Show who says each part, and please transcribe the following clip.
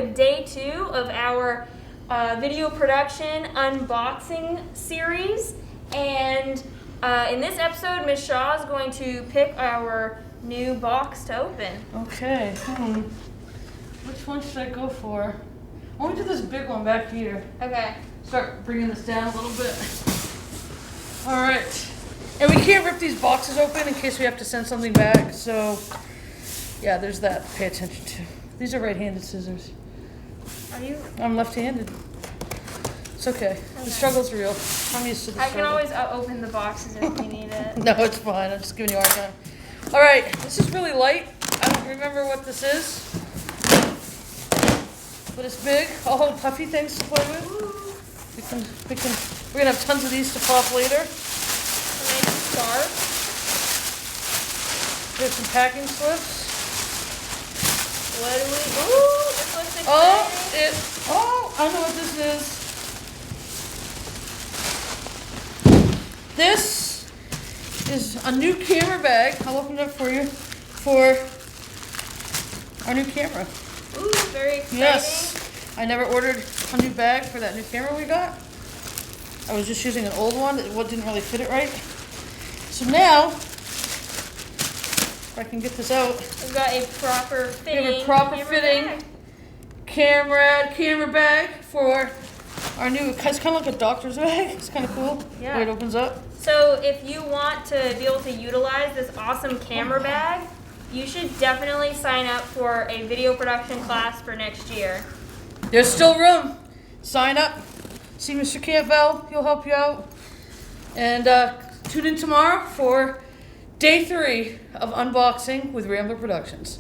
Speaker 1: with day 2 of our video production unboxing series. And in this episode, Ms. Shaw is going to pick our new box to open.
Speaker 2: Okay. Which one should I go for? I want to do this big one back here.
Speaker 1: Okay.
Speaker 2: Start bringing this down a little bit. All right. And we can't rip these boxes open in case we have to send something back. So, yeah, there's that to pay attention to. These are right-handed scissors.
Speaker 1: Are you?
Speaker 2: I'm left-handed. It's okay. The struggle's real. I'm used to the struggle.
Speaker 1: I can always open the boxes if we need it.
Speaker 2: No, it's fine. I'm just giving you a hard time. All right. This is really light. I don't remember what this is. But it's big. All whole puffy things to play with. We're gonna have tons of these to pop later.
Speaker 1: Nice scarf.
Speaker 2: There's some packing slips.
Speaker 1: What do we? Ooh, this looks exciting.
Speaker 2: I know what this is. This is a new camera bag. I'll open it up for you for our new camera.
Speaker 1: Ooh, very exciting.
Speaker 2: Yes. I never ordered a new bag for that new camera we got. I was just using an old one that didn't really fit it right. So now, if I can get this out.
Speaker 1: We've got a proper fitting.
Speaker 2: We have a proper fitting camera bag for our new, it's kind of like a doctor's bag. It's kind of cool.
Speaker 1: Yeah.
Speaker 2: The way it opens up.
Speaker 1: So if you want to be able to utilize this awesome camera bag, you should definitely sign up for a video production class for next year.
Speaker 2: There's still room. Sign up. See Mr. Campbell. He'll help you out. And tune in tomorrow for day 3 of unboxing with Rambler Productions.